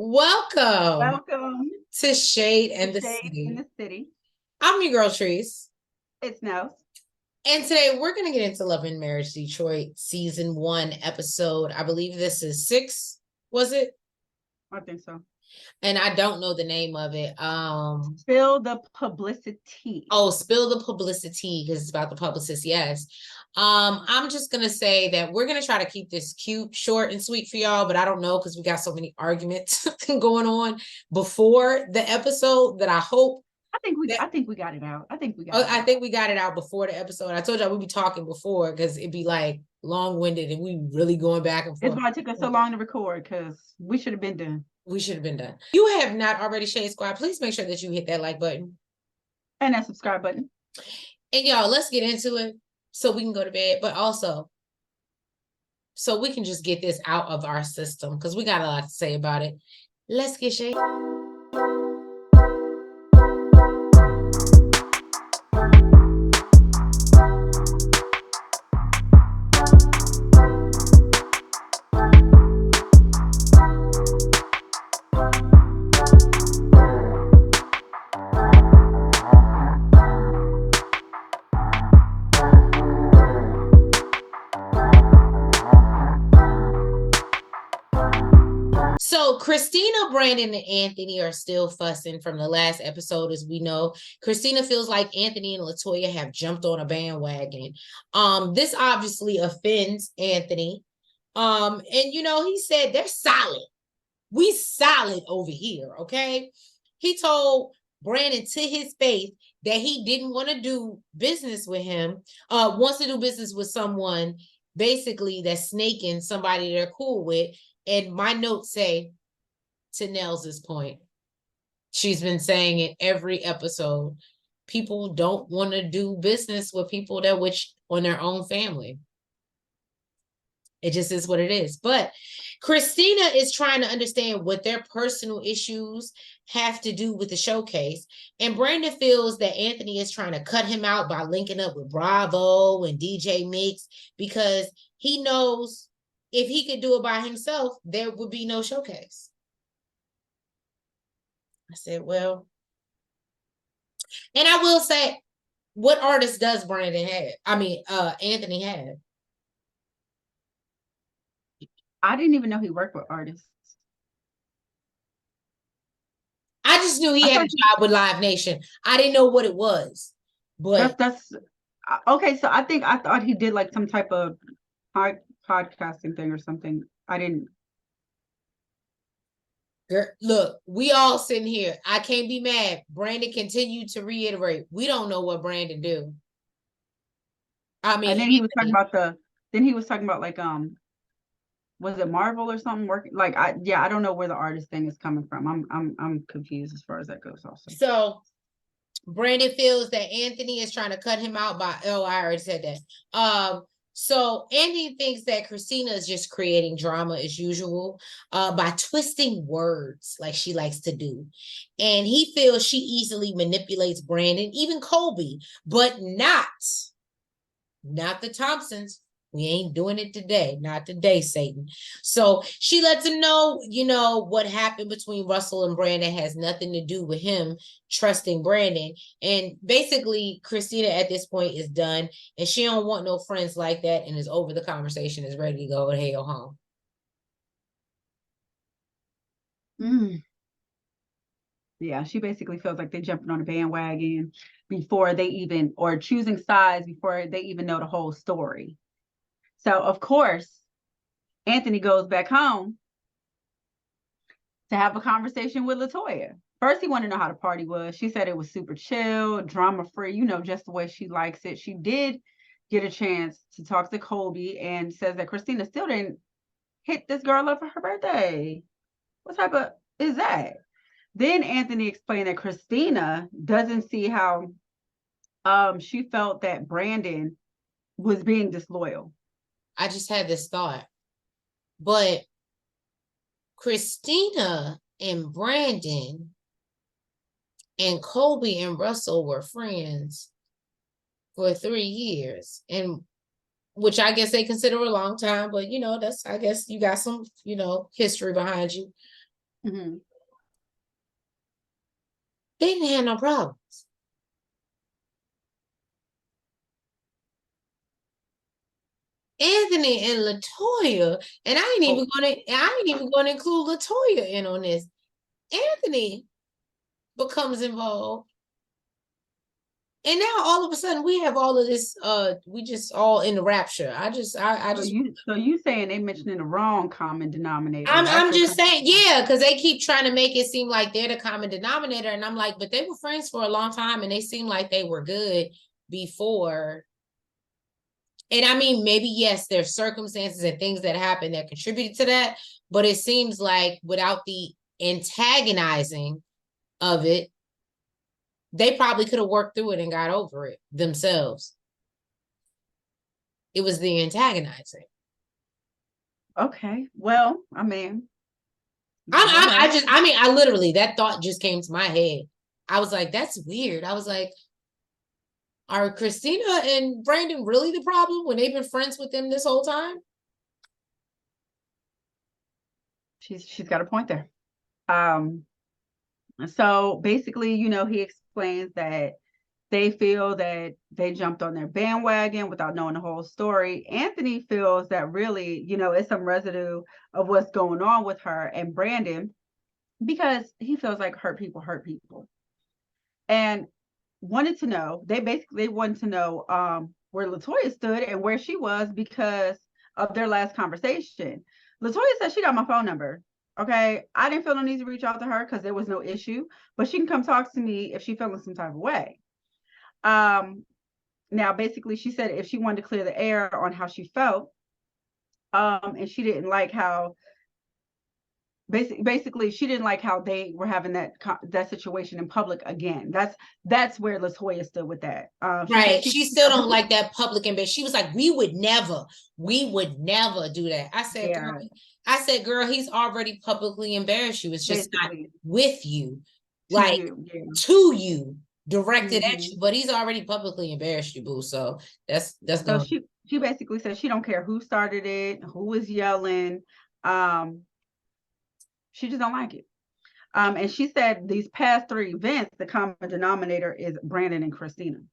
Welcome Welcome to Shade to and the Shade in City. the City. I'm your girl, Trees. It's Nels. And today we're going to get into Love and Marriage Detroit Season 1 episode. I believe this is 6, was it? I think so. And I don't know the name of it. Spill the publicity. Oh, Spill the Publicity, because it's about the publicist, yes. I'm just going to say that we're going to try to keep this cute, short, and sweet for y'all, but I don't know because we got so many arguments going on before the episode that I hope I think we got it out. I think we got it out before the episode. I told y'all we'd be talking before because it'd be like long-winded and we really going back and forth. It's why it took us so long to record because we should have been done. We should have been done. If you have not already, Shade Squad, please make sure that you hit that like button. And that subscribe button. And y'all, let's get into it so we can go to bed, but also so we can just get this out of our system because we got a lot to say about it. Let's get shady. So Kristina, Brandon, and Anthony are still fussing from the last episode, as we know. Kristina feels like Anthony and Latoya have jumped on a bandwagon. This obviously offends Anthony. And he said they're solid. We solid over here, okay? He told Brandon to his face that he didn't want to do business with him, wants to do business with someone basically that's snaking somebody they're cool with. And my notes say, to Nels's point, she's been saying it every episode. People don't want to do business with people that wish on their own family. It just is what it is. But Kristina is trying to understand what their personal issues have to do with the showcase. And Brandon feels that Anthony is trying to cut him out by linking up with Bravo and DJ Mix because he knows if he could do it by himself, there would be no showcase. I said, well, and I will say, what artist does Brandon have? Anthony have. I didn't even know he worked with artists. I just knew he had a job with Live Nation. I didn't know what it was, but that's okay. So I thought he did like some type of podcasting thing or something. I didn't. Girl, look, we all sitting here. I can't be mad. Brandon continued to reiterate, we don't know what Brandon do. And then he was talking about like was it Marvel or something working? Like I don't know where the artist thing is coming from. I'm confused as far as that goes also. So Brandon feels that Anthony is trying to cut him out by I already said that. So Andy thinks that Kristina is just creating drama as usual by twisting words like she likes to do. And he feels she easily manipulates Brandon, even Kolby, but not the Thompsons. We ain't doing it today. Not today, Satan. So she lets him know, what happened between Russell and Brandon has nothing to do with him trusting Brandon. And basically, Kristina at this point is done. And she don't want no friends like that and is over the conversation, is ready to go to hell home. Yeah, she basically feels like they're jumping on a bandwagon before they even, or choosing sides before they even know the whole story. So, of course, Anthony goes back home to have a conversation with Latoya. First, he wanted to know how the party was. She said it was super chill, drama-free, just the way she likes it. She did get a chance to talk to Kolby and says that Kristina still didn't hit this girl up for her birthday. What type of is that? Then Anthony explained that Kristina doesn't see how she felt that Brandon was being disloyal. I just had this thought. But Kristina and Brandon and Kolby and Russell were friends for 3 years, and which I guess they consider a long time, but that's, I guess you got some, history behind you. Mm-hmm. They didn't have no problems. Anthony and Latoya, and I ain't even going to include Latoya in on this. Anthony becomes involved. And now all of a sudden we have all of this, we just all in the rapture. So you saying they mentioning the wrong common denominator. I'm just saying, yeah, because they keep trying to make it seem like they're the common denominator. And I'm like, but they were friends for a long time and they seemed like they were good before. And I mean, maybe, yes, there's circumstances and things that happen that contributed to that, but it seems like without the antagonizing of it, they probably could have worked through it and got over it themselves. It was the antagonizing. Okay. Well, I mean, I literally, that thought just came to my head. I was like, that's weird. I was like, are Kristina and Brandon really the problem when they've been friends with them this whole time? She's got a point there. So basically, he explains that they feel that they jumped on their bandwagon without knowing the whole story. Anthony feels that really, it's some residue of what's going on with her and Brandon, because he feels like hurt people hurt people. And they wanted to know where Latoya stood and where she was because of their last conversation. Latoya said she got my phone number. Okay, I didn't feel no need to reach out to her because there was no issue, but she can come talk to me if she feeling some type of way. Now basically she said if she wanted to clear the air on how she felt, and she didn't like how basically she didn't like how they were having that situation in public again. That's where Latoya stood with that. Right. She still don't like that public ambition. She was like, we would never do that. I said, girl, he's already publicly embarrassed you. It's just basically not with you, to you, directed at you, but he's already publicly embarrassed you, boo. So that's so she basically said she don't care who started it, who was yelling. She just don't like it. And she said these past 3 events, the common denominator is Brandon and Kristina.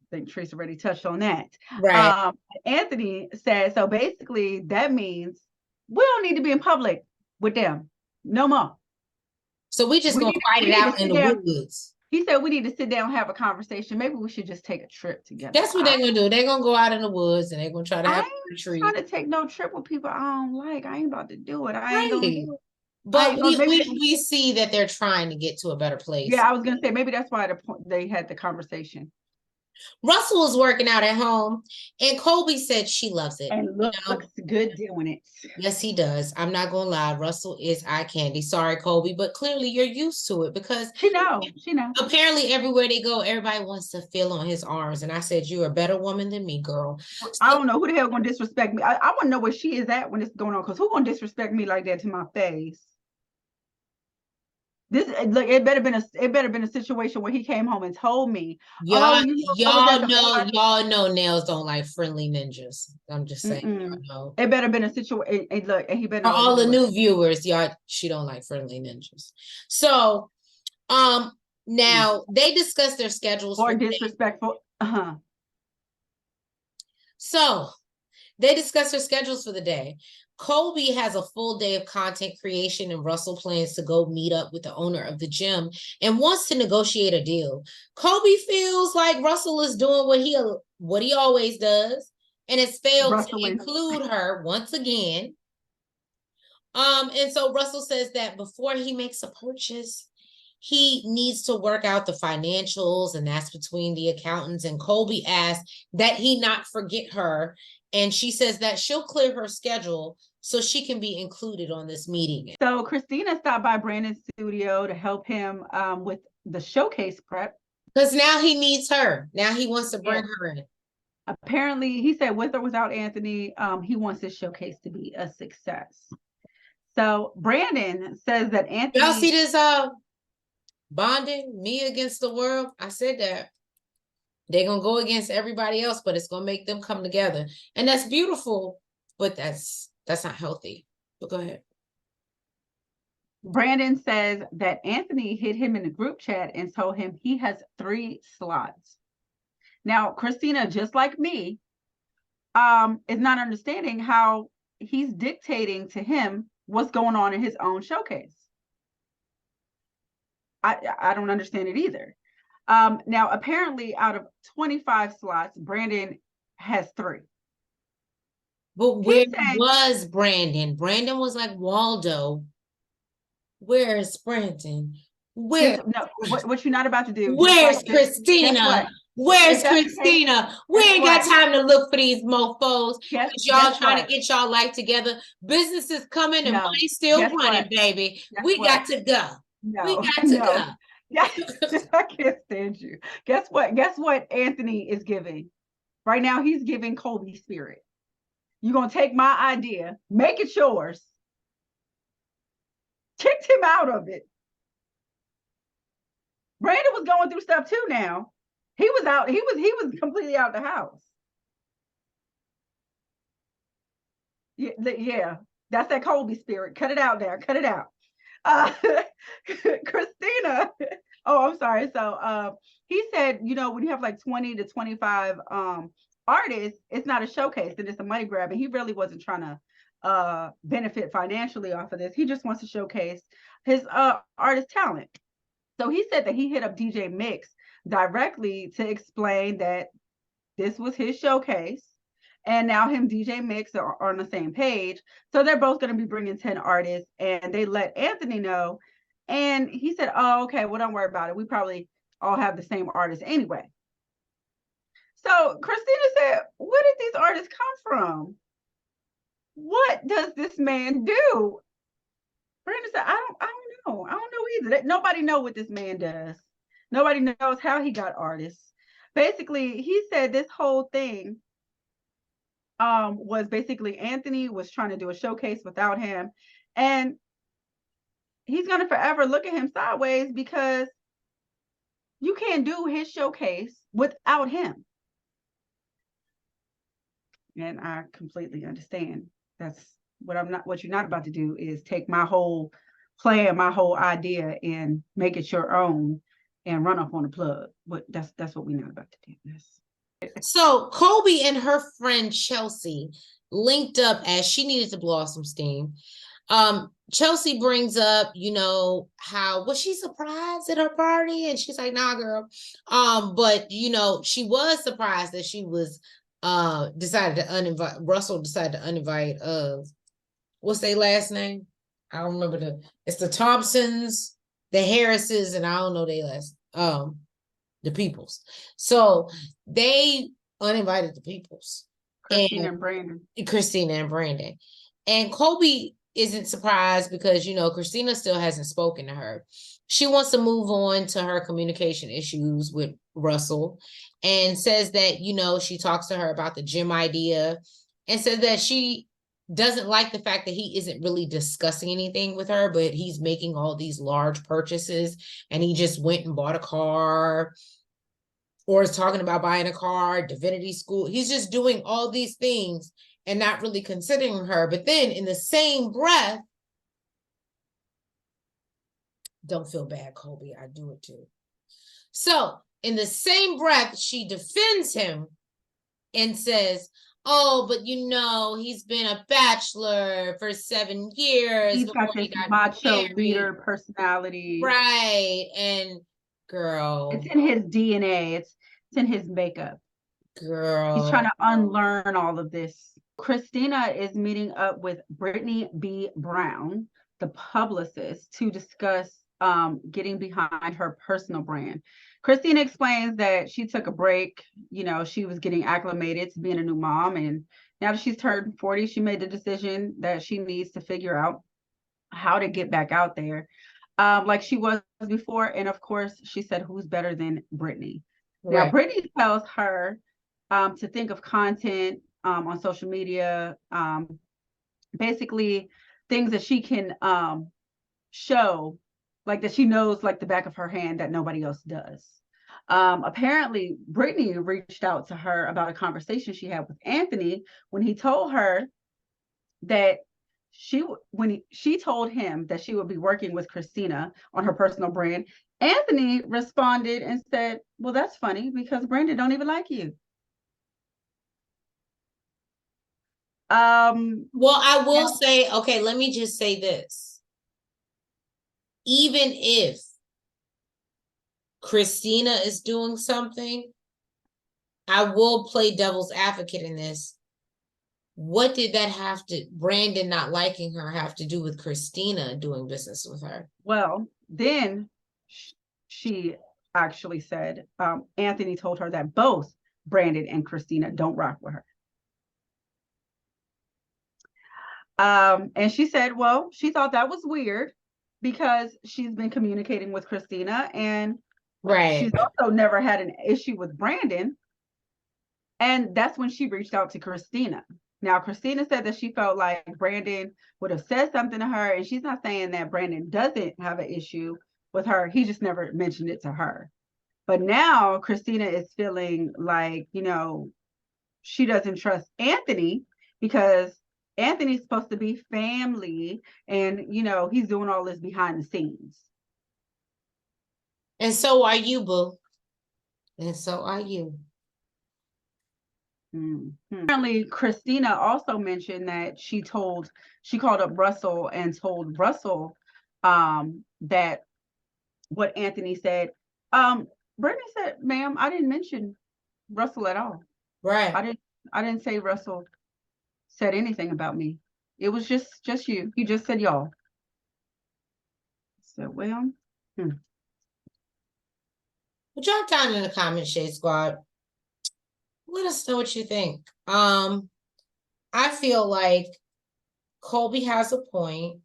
I think Teresa already touched on that. Right. Anthony said, so basically that means we don't need to be in public with them no more. So we just gonna fight it out in the woods. He said we need to sit down and have a conversation. Maybe we should just take a trip together. That's what they're gonna do. They're gonna go out in the woods and they're gonna try to have a retreat. I ain't trying to take no trip with people I don't like. I ain't about to do it. I ain't gonna do it. But we see that they're trying to get to a better place. Yeah, I was gonna say maybe that's why they had the conversation. Russell was working out at home, and Kolby said she loves it. And looks good doing it. Yes, he does. I'm not gonna lie. Russell is eye candy. Sorry, Kolby, but clearly you're used to it because she know. Apparently, everywhere they go, everybody wants to feel on his arms. And I said, you're a better woman than me, girl. So, I don't know who the hell gonna disrespect me. I want to know where she is at when it's going on, because who gonna disrespect me like that to my face? This it better been a situation where he came home and told me. Y'all know nails don't like friendly ninjas. I'm just saying. It better been a situation. Look, and he better. For all the new viewers, she don't like friendly ninjas. So, now they discuss their schedules or disrespectful. So they discuss their schedules for the day. Kolby has a full day of content creation, and Russell plans to go meet up with the owner of the gym and wants to negotiate a deal. Kolby feels like Russell is doing what he always does, and has failed to include her once again. And so Russell says that before he makes a purchase, he needs to work out the financials, and that's between the accountants. And Kolby asks that he not forget her. And she says that she'll clear her schedule so she can be included on this meeting. So Kristina stopped by Brandon's studio to help him with the showcase prep. Because now he needs her. Now he wants to bring her in. Apparently, he said with or without Anthony, he wants this showcase to be a success. So Brandon says that Anthony... Y'all see this bonding, me against the world? I said that. They're going to go against everybody else, but it's going to make them come together. And that's beautiful, but that's not healthy. But go ahead. Brandon says that Anthony hit him in the group chat and told him he has 3 slots. Now, Kristina, just like me, is not understanding how he's dictating to him what's going on in his own showcase. I don't understand it either. Now, apparently, out of 25 slots, Brandon has 3. But where was Brandon? Brandon was like Waldo. Where's Brandon? Where? No, what you're not about to do. Where's Kristina? Where's Kristina? We ain't got time to look for these mofos. Y'all trying to get y'all life together. Business is coming and money still running, baby. We got to go. We got to go. I can't stand you. Guess what? Guess what Anthony is giving? Right now, he's giving Kolby spirit. You're going to take my idea, make it yours. Kicked him out of it. Brandon was going through stuff too now. He was out. He was completely out the house. Yeah. That's that Kolby spirit. Cut it out there. Cut it out. Kristina. Oh, I'm sorry. So he said, you know, when you have like 20 to 25 artists, it's not a showcase and it's a money grab. And he really wasn't trying to benefit financially off of this. He just wants to showcase his artist talent. So he said that he hit up DJ Mix directly to explain that this was his showcase. And now him, DJ Mix are on the same page. So they're both going to be bringing 10 artists. And they let Anthony know. And he said, oh, okay, well, don't worry about it. We probably all have the same artists anyway. So Kristina said, where did these artists come from? What does this man do? Brandon said, I don't know. I don't know either. Nobody knows what this man does. Nobody knows how he got artists. Basically, he said this whole thing was basically Anthony was trying to do a showcase without him. And he's going to forever look at him sideways because you can't do his showcase without him. And I completely understand. That's what you're not about to do is take my whole plan, my whole idea and make it your own and run off on the plug. But that's what we're not about to do. So Kolby and her friend Chelsea linked up as she needed to blow off some steam. Chelsea brings up, you know, how was she surprised at her party? And she's like, nah, girl. But you know, she was surprised that she was Russell decided to uninvite what's their last name? I don't remember it's the Thompsons, the Harrises, and I don't know their last the Peoples. So they uninvited the Peoples. Kristina and Brandon. And Kolby isn't surprised because, you know, Kristina still hasn't spoken to her. She wants to move on to her communication issues with Russell and says that, you know, she talks to her about the gym idea and says that she doesn't like the fact that he isn't really discussing anything with her, but he's making all these large purchases and he just went and bought a car or is talking about buying a car, divinity school. He's just doing all these things and not really considering her. But then in the same breath, don't feel bad, Kolby, I do it too. So in the same breath, she defends him and says, oh, but you know, he's been a bachelor for 7 years. He's got this macho leader personality. Right. And girl, it's in his DNA. It's in his makeup. Girl. He's trying to unlearn all of this. Kristina is meeting up with Brittany B. Brown, the publicist, to discuss getting behind her personal brand. Kristina explains that she took a break. You know, she was getting acclimated to being a new mom. And now that she's turned 40, she made the decision that she needs to figure out how to get back out there like she was before. And of course, she said, who's better than Brittany? Right. Now, Brittany tells her to think of content on social media, basically things that she can show, like that she knows like the back of her hand that nobody else does. Apparently, Brittany reached out to her about a conversation she had with Anthony when he told her that she told him that she would be working with Kristina on her personal brand, Anthony responded and said, well, that's funny because Brandon don't even like you. Well, I will say, okay, let me just say this. Even if Kristina is doing something, I will play devil's advocate in this. What did that have to, Brandon not liking her, have to do with Kristina doing business with her? Well, then she actually said, Anthony told her that both Brandon and Kristina don't rock with her. And she said, well, she thought that was weird because she's been communicating with Kristina and she's also never had an issue with Brandon. And that's when she reached out to Kristina. Now, Kristina said that she felt like Brandon would have said something to her, and she's not saying that Brandon doesn't have an issue with her. He just never mentioned it to her. But now Kristina is feeling like, she doesn't trust Anthony because Anthony's supposed to be family and, he's doing all this behind the scenes. And so are you, boo. And so are you. Mm-hmm. Apparently, Kristina also mentioned that she called up Russell and told Russell that what Anthony said. Brittany said, ma'am, I didn't mention Russell at all. Right. I didn't say Russell said anything about me. It was just you. You just said y'all. So, well. Well, drop down in the comment, Shade Squad. Let us know what you think. I feel like Kolby has a point.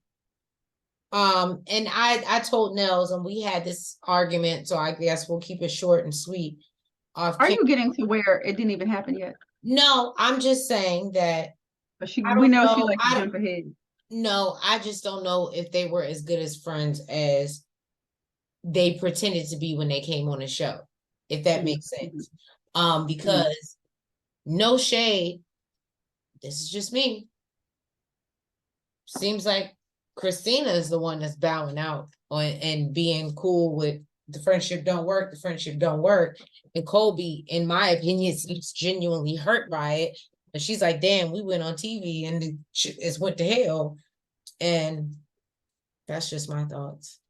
And I told Nels, and we had this argument, so I guess we'll keep it short and sweet. Are you getting to where it didn't even happen yet? No, I'm just saying that. But we know she likes to jump ahead. No, I just don't know if they were as good as friends as they pretended to be when they came on the show, if that makes sense. Because no shade, this is just me. Seems like Kristina is the one that's bowing out and being cool with the friendship don't work, And Kolby, in my opinion, seems genuinely hurt by it. And she's like, damn, we went on TV and it went to hell. And that's just my thoughts.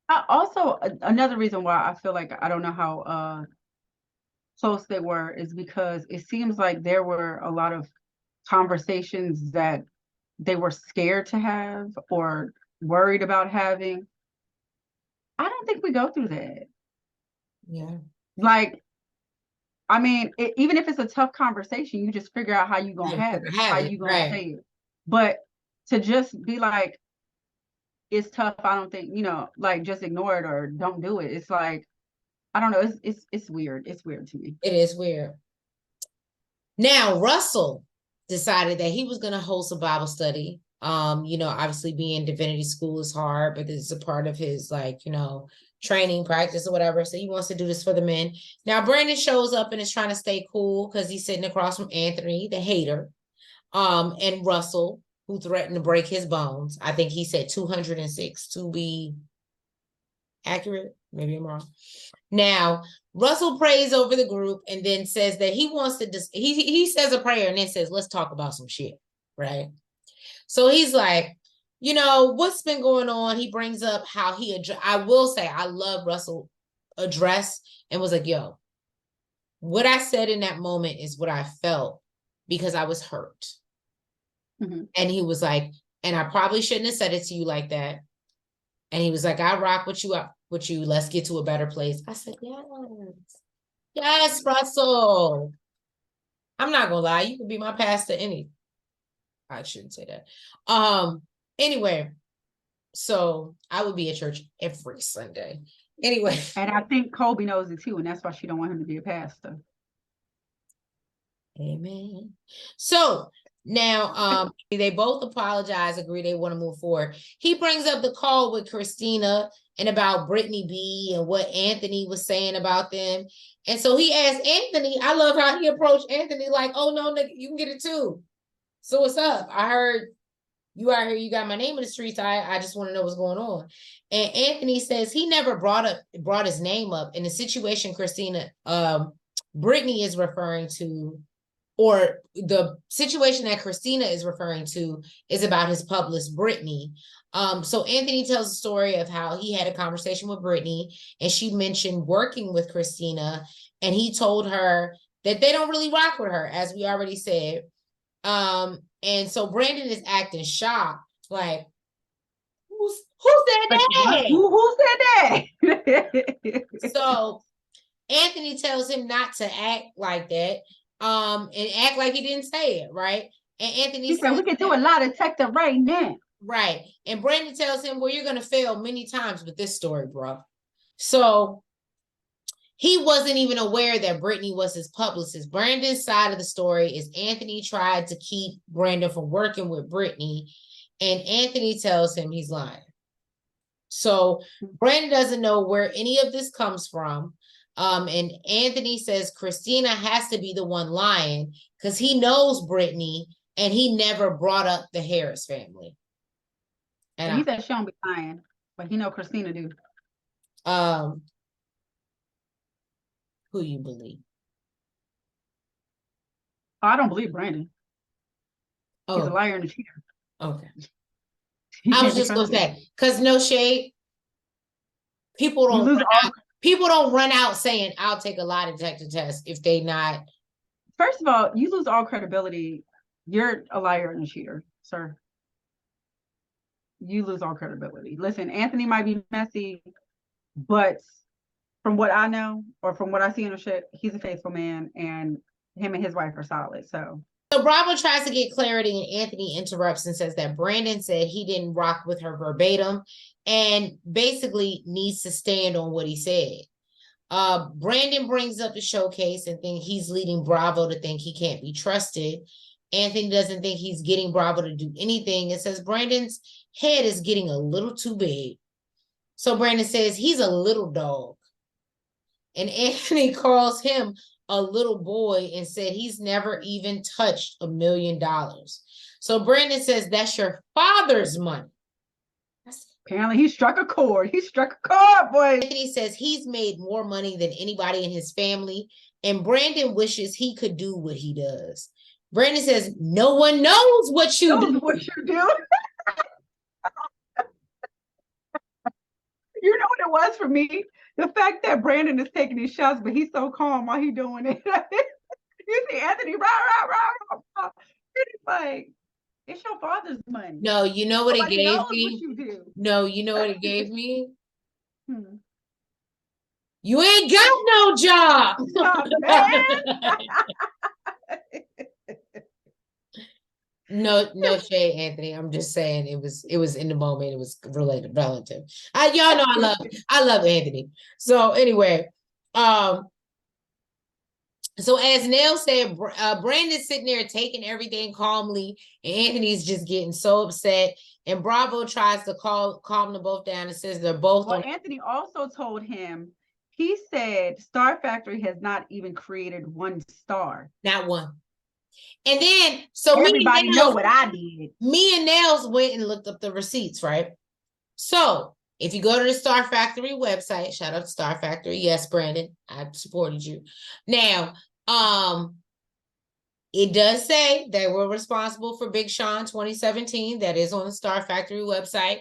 Also, another reason why I feel like I don't know how close they were is because it seems like there were a lot of conversations that they were scared to have or worried about having. I don't think we go through that. Yeah. Like, I mean, even if it's a tough conversation, you just figure out how you're going to have it, how you're going to say it. But to just be like, it's tough, I don't think, like just ignore it or don't do it. It's like, I don't know. It's weird. It's weird to me. It is weird. Now, Russell decided that he was going to host a Bible study. Obviously being divinity school is hard, but this is a part of his, training practice or whatever. So he wants to do this for the men. Now, Brandon shows up and is trying to stay cool because he's sitting across from Anthony, the hater, and Russell, who threatened to break his bones. I think he said 206 to be accurate. Maybe I'm wrong. Now, Russell prays over the group and then says that he wants to, he says a prayer and then says, let's talk about some shit, right? So he's like, what's been going on? He brings up how I will say, I love Russell address and was like, yo, what I said in that moment is what I felt because I was hurt. Mm-hmm. And he was like, and I probably shouldn't have said it to you like that. And he was like, I rock with you up with you. Let's get to a better place. I said, yes. Yes, Russell. I'm not gonna lie, you can be my pastor I shouldn't say that. Anyway, so I would be at church every Sunday. Anyway. And I think Kolby knows it too, and that's why she don't want him to be a pastor. Amen. So now they both apologize, agree they want to move forward. He brings up the call with Kristina and about Brittany B and what Anthony was saying about them. And so he asked Anthony, I love how he approached Anthony like, oh no, nigga, you can get it too. So what's up? I heard You out here, you got my name in the streets. I just want to know what's going on. And Anthony says he never brought his name up in the situation Brittany is referring to, or the situation that Kristina is referring to is about his publicist, Brittany. So Anthony tells the story of how he had a conversation with Brittany and she mentioned working with Kristina, and he told her that they don't really rock with her, as we already said. And so Brandon is acting shocked, like, who said that? Who said that? So Anthony tells him not to act like that, and act like he didn't say it, right? And Anthony said, we can do a lie detector right now. Right. And Brandon tells him, well, you're going to fail many times with this story, bro. So he wasn't even aware that Brittany was his publicist. Brandon's side of the story is Anthony tried to keep Brandon from working with Brittany, and Anthony tells him he's lying. So Brandon doesn't know where any of this comes from. And Anthony says Kristina has to be the one lying because he knows Brittany and he never brought up the Harris family. And he said she don't be lying, but he know Kristina do. Who you believe? Oh, I don't believe Brandon. He's a liar and a cheater. Okay. I was just gonna say, because no shade, people don't run out saying I'll take a lie detector test if they not. First of all, you lose all credibility. You're a liar and a cheater, sir. You lose all credibility. Listen, Anthony might be messy, but from what I know, or from what I see in the shit, he's a faithful man, and him and his wife are solid. So Bravo tries to get clarity, and Anthony interrupts and says that Brandon said he didn't rock with her verbatim and basically needs to stand on what he said. Brandon brings up the showcase and think he's leading Bravo to think he can't be trusted. Anthony doesn't think he's getting Bravo to do anything and says Brandon's head is getting a little too big. So Brandon says he's a little dog. And Anthony calls him a little boy and said he's never even touched $1 million. So Brandon says that's your father's money. Apparently he struck a chord. He struck a chord, boy. Anthony says he's made more money than anybody in his family, and Brandon wishes he could do what he does. Brandon says no one knows what you do. You know what it was for me? The fact that Brandon is taking his shots, but he's so calm while he's doing it. You see Anthony, rah. It's like, it's your father's money. No, you know what it gave me? No, you know what it gave me? You ain't got no job. No shade, Anthony. I'm just saying it was in the moment. It was relative. Y'all know I love Anthony. So anyway, so as Nell said, Brandon's sitting there taking everything calmly, and Anthony's just getting so upset. And Bravo tries to calm them both down and says they're both. Well, Anthony also told him, he said Star Factory has not even created one star. Not one. And then, so everybody know what I did. Me and Nels went and looked up the receipts, right? So if you go to the Star Factory website, shout out to Star Factory. Yes, Brandon, I supported you. Now, it does say they were responsible for Big Sean 2017. That is on the Star Factory website.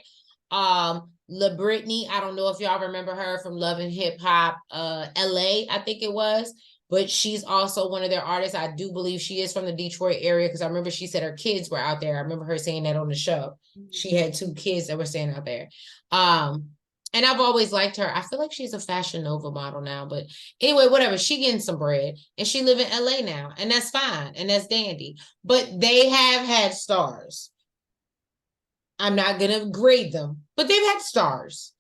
La Brittany, I don't know if y'all remember her from Love and Hip Hop, LA, I think it was. But she's also one of their artists. I do believe she is from the Detroit area because I remember she said her kids were out there. I remember her saying that on the show. She had 2 kids that were staying out there. And I've always liked her. I feel like she's a Fashion Nova model now. But anyway, whatever. She getting some bread. And she live in LA now. And that's fine. And that's dandy. But they have had stars. I'm not going to grade them. But they've had stars.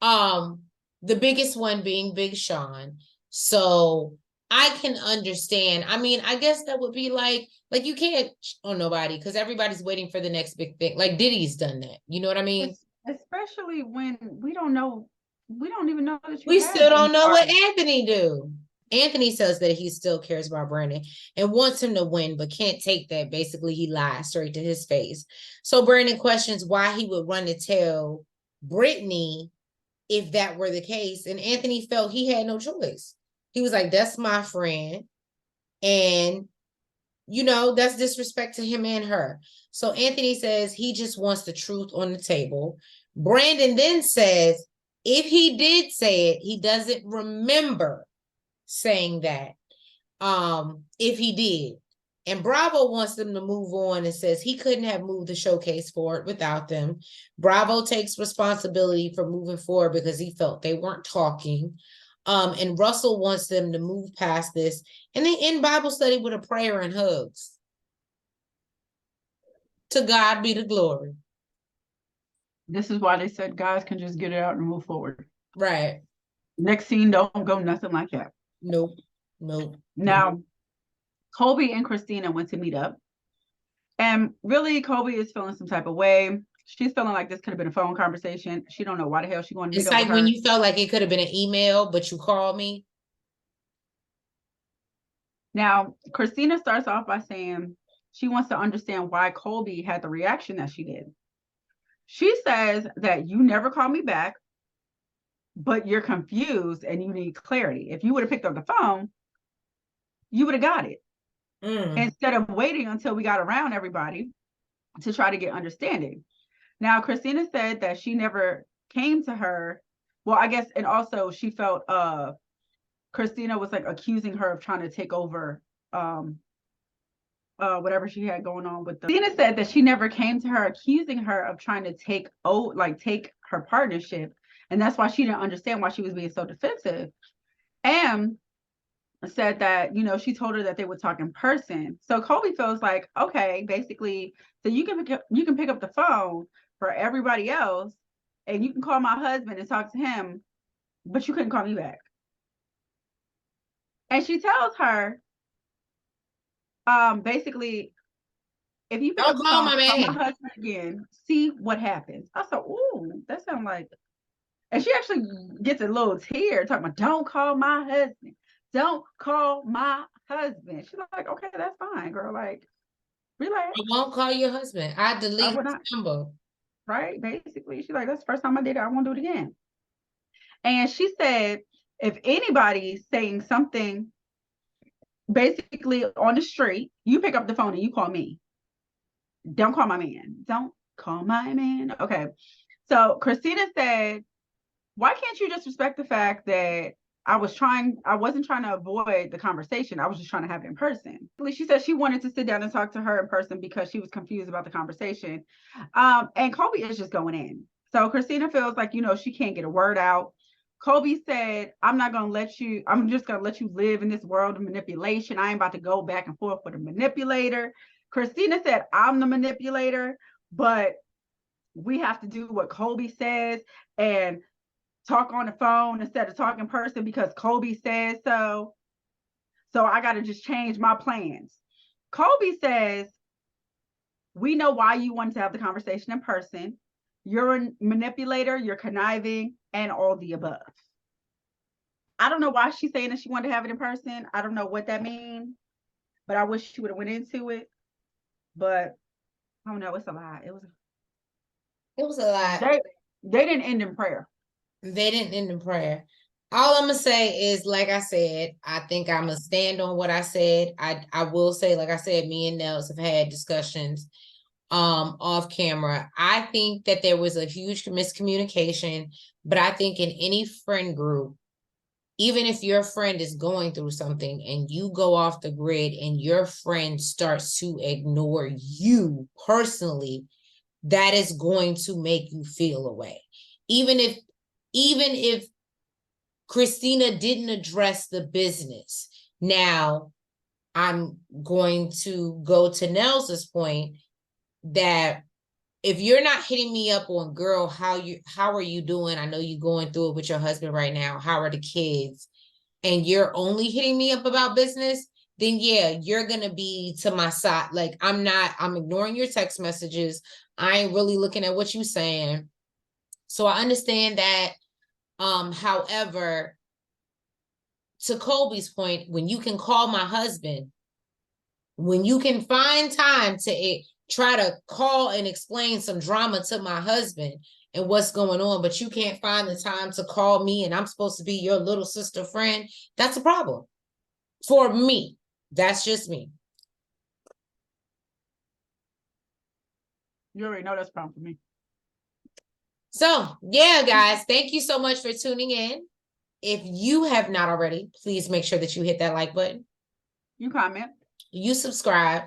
The biggest one being Big Sean. So I can understand. I mean, I guess that would be like you can't on nobody because everybody's waiting for the next big thing. Like Diddy's done that. You know what I mean? Especially when we don't know, we don't even know that we still don't know what Anthony do. Anthony says that he still cares about Brandon and wants him to win, but can't take that. Basically, he lies straight to his face. So Brandon questions why he would run to tell Brittany if that were the case. And Anthony felt he had no choice. He was like, that's my friend. And, that's disrespect to him and her. So Anthony says he just wants the truth on the table. Brandon then says, if he did say it, he doesn't remember saying that if he did. And Bravo wants them to move on and says he couldn't have moved the showcase forward without them. Bravo takes responsibility for moving forward because he felt they weren't talking. And Russell wants them to move past this. And they end Bible study with a prayer and hugs. To God be the glory. This is why they said guys can just get it out and move forward. Right. Next scene, don't go nothing like that. Nope. Now, Kolby and Kristina went to meet up. And really, Kolby is feeling some type of way. She's feeling like this could have been a phone conversation. She don't know why the hell she wanted to meet up with her. It's like when you felt like it could have been an email, but you called me. Now, Kristina starts off by saying she wants to understand why Kolby had the reaction that she did. She says that you never called me back, but you're confused and you need clarity. If you would have picked up the phone, you would have got it. Instead of waiting until we got around everybody to try to get understanding. Now, Kristina said that she never came to her. Well, I guess, and also she felt Kristina was like accusing her of trying to take over whatever she had going on with them. Kristina said that she never came to her accusing her of trying to take her partnership. And that's why she didn't understand why she was being so defensive. And said that, she told her that they would talk in person. So Kolby feels like, okay, basically, so you can pick up the phone for everybody else and you can call my husband and talk to him, but you couldn't call me back. And she tells her, basically, if you pick up the phone, call my husband again, see what happens. I said, ooh, that sounds like, and she actually gets a little tear talking about, don't call my husband. Don't call my husband. She's like, okay, that's fine, girl. Like, relax. I won't call your husband. I delete the number. Right? Basically, she's like, that's the first time I did it. I won't do it again. And she said, if anybody's saying something basically on the street, you pick up the phone and you call me. Don't call my man. Don't call my man. Okay. So Kristina said, why can't you just respect the fact that I wasn't trying to avoid the conversation. I was just trying to have it in person. She said she wanted to sit down and talk to her in person because she was confused about the conversation. And Kolby is just going in. So Kristina feels like, she can't get a word out. Kolby said, I'm just going to let you live in this world of manipulation. I ain't about to go back and forth with a manipulator. Kristina said, I'm the manipulator, but we have to do what Kolby says and talk on the phone instead of talk in person because Kolby says so. So I got to just change my plans. Kolby says, we know why you wanted to have the conversation in person. You're a manipulator, you're conniving, and all the above. I don't know why she's saying that she wanted to have it in person. I don't know what that means, but I wish she would have went into it. But I don't know, it's a lot. It was a lot. They didn't end in prayer. They didn't end in prayer. All I'm gonna say is, like I said, I think I'm gonna stand on what I said. I will say, like I said, me and Nels have had discussions off camera. I think that there was a huge miscommunication, but I think in any friend group, even if your friend is going through something and you go off the grid and your friend starts to ignore you personally, that is going to make you feel away. Even if Kristina didn't address the business. Now, I'm going to go to Nels's point that if you're not hitting me up on, girl, how are you doing? I know you're going through it with your husband right now. How are the kids? And you're only hitting me up about business, then yeah, you're going to be to my side. Like, I'm ignoring your text messages. I ain't really looking at what you're saying. So I understand that. However, to Kolby's point, when you can call my husband, when you can find time to try to call and explain some drama to my husband and what's going on, but you can't find the time to call me and I'm supposed to be your little sister friend, that's a problem for me. That's just me. You already know that's a problem for me. So, yeah, guys, thank you so much for tuning in. If you have not already, please make sure that you hit that like button. You comment. You subscribe.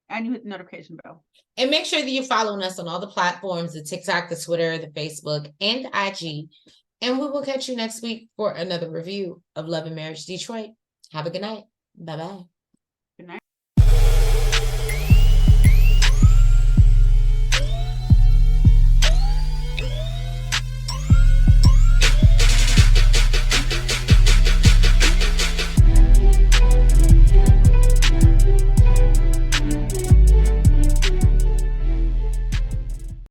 And you hit the notification bell. And make sure that you're following us on all the platforms, the TikTok, the Twitter, the Facebook, and the IG. And we will catch you next week for another review of Love and Marriage Detroit. Have a good night. Bye-bye.